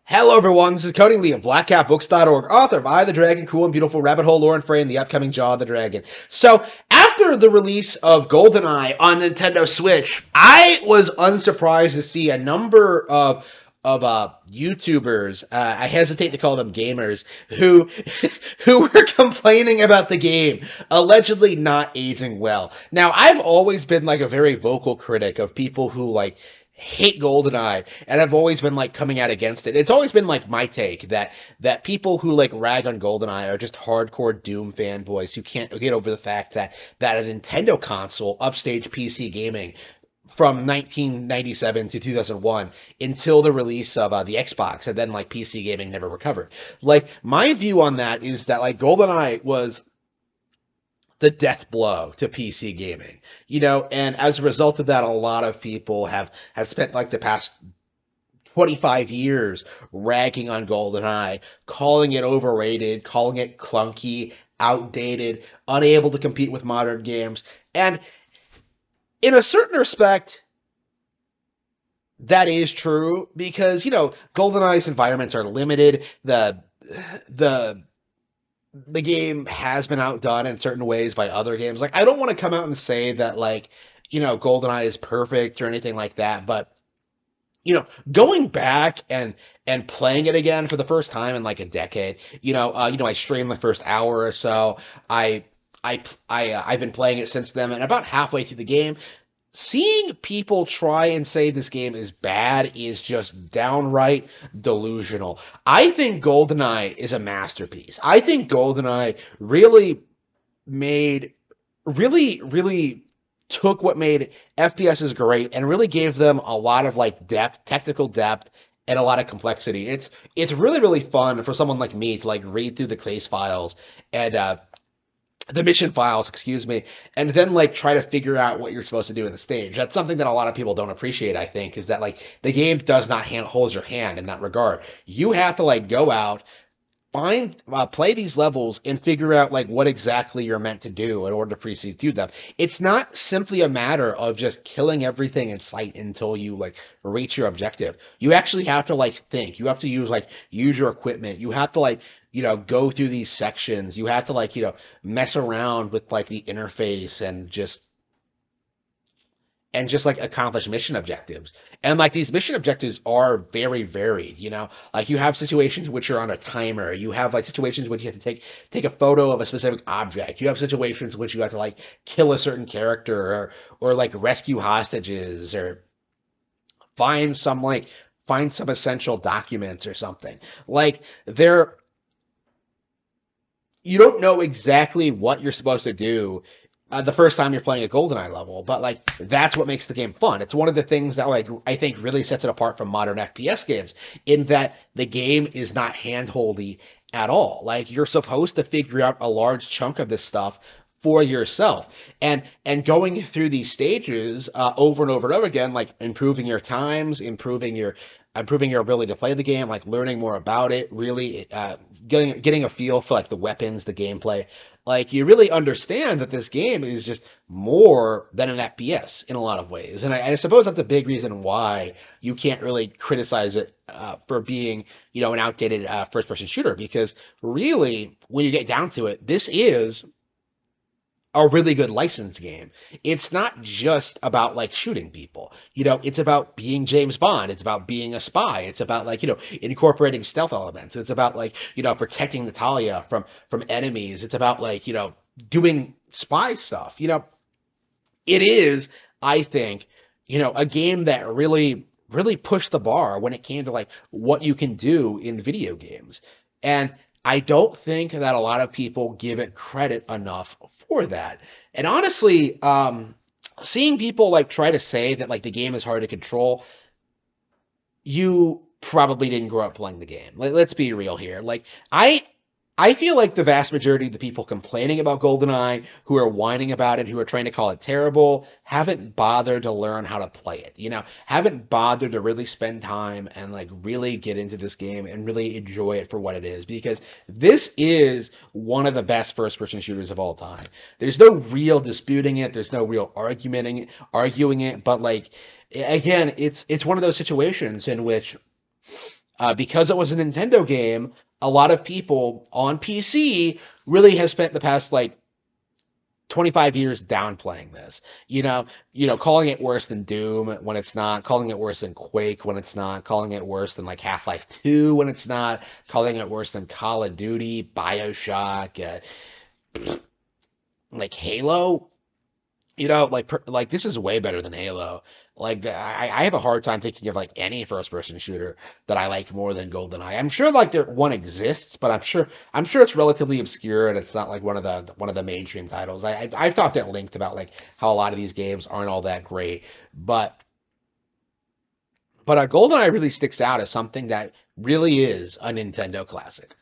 Hello, everyone. This is Cody Lee of BlackCatBooks.org, author of I, the Dragon, Cool and Beautiful Rabbit Hole Lore and Fray, and the upcoming Jaw of the Dragon. So, after the release of Goldeneye on Nintendo Switch, I was unsurprised to see a number of YouTubers, I hesitate to call them gamers, who who were complaining about the game allegedly not aging well. Now, I've always been like a very vocal critic of people who hate Goldeneye, and I've always been like coming out against it. It's always been like my take that people who like rag on Goldeneye are just hardcore Doom fanboys who can't get over the fact that a Nintendo console upstaged PC gaming from 1997 to 2001 until the release of the Xbox, and then like PC gaming never recovered. Like my view on that is that like Goldeneye was the death blow to PC gaming, and as a result of that, a lot of people have spent like the past 25 years ragging on GoldenEye, calling it overrated, calling it clunky, outdated, unable to compete with modern games. And in a certain respect, that is true because, GoldenEye's environments are limited. The the game has been outdone in certain ways by other games. Like, I don't want to come out and say that, GoldenEye is perfect or anything like that, but, going back and playing it again for the first time in like a decade, I streamed the first hour or so. I've been playing it since then, and about halfway through the game, seeing people try and say this game is bad is just downright delusional. I think GoldenEye is a masterpiece. I think GoldenEye made, really took what made FPSs great and really gave them a lot of like depth, technical depth, and a lot of complexity. It's really fun for someone like me to like read through the case files and the mission files, excuse me, and then like try to figure out what you're supposed to do in the stage. That's something that a lot of people don't appreciate, I think, is that like the game does not hold your hand in that regard. You have to like go out, play these levels and figure out like what exactly you're meant to do in order to proceed through them. It's not simply a matter of just killing everything in sight until you like reach your objective. You actually have to like think. You have to use your equipment. You have to go through these sections. You have to mess around with like the interface and just like accomplish mission objectives. And like these mission objectives are very varied, Like you have situations which are on a timer. You have like situations which you have to take a photo of a specific object. You have situations which you have to like kill a certain character or like rescue hostages or find some like find some essential documents or something. Like there you don't know exactly what you're supposed to do the first time you're playing a GoldenEye level, but like that's what makes the game fun. It's one of the things that like I think really sets it apart from modern FPS games in that the game is not handholdy at all. Like you're supposed to figure out a large chunk of this stuff for yourself and going through these stages over and over and over again, like improving your times, improving your ability to play the game, like learning more about it, really getting a feel for like the weapons, the gameplay. Like you really understand that this game is just more than an FPS in a lot of ways, and I suppose that's a big reason why you can't really criticize it for being, an outdated first-person shooter. Because really, when you get down to it, this is a really good licensed game. It's not just about like shooting people. It's about being James Bond. It's about being a spy. It's about like, incorporating stealth elements. It's about like, protecting Natalia from enemies. It's about like, doing spy stuff. It is, I think, a game that really pushed the bar when it came to like what you can do in video games. And I don't think that a lot of people give it credit enough for that. And honestly, seeing people like try to say that like the game is hard to control, you probably didn't grow up playing the game. Let's be real here. Like I feel like the vast majority of the people complaining about GoldenEye, who are whining about it, who are trying to call it terrible, haven't bothered to learn how to play it. Haven't bothered to really spend time and like really get into this game and really enjoy it for what it is. Because this is one of the best first-person shooters of all time. There's no real disputing it. There's no real arguing it. But like again, it's one of those situations in which Because it was a Nintendo game, a lot of people on PC really have spent the past like 25 years downplaying this. Calling it worse than Doom when it's not, calling it worse than Quake when it's not, calling it worse than like Half-Life 2 when it's not, calling it worse than Call of Duty, BioShock, like Halo. Like this is way better than Halo. I have a hard time thinking of like any first person shooter that I like more than GoldenEye. I'm sure like there one exists, but I'm sure it's relatively obscure and it's not like one of the mainstream titles. I've talked at length about like how a lot of these games aren't all that great, but GoldenEye really sticks out as something that really is a Nintendo classic.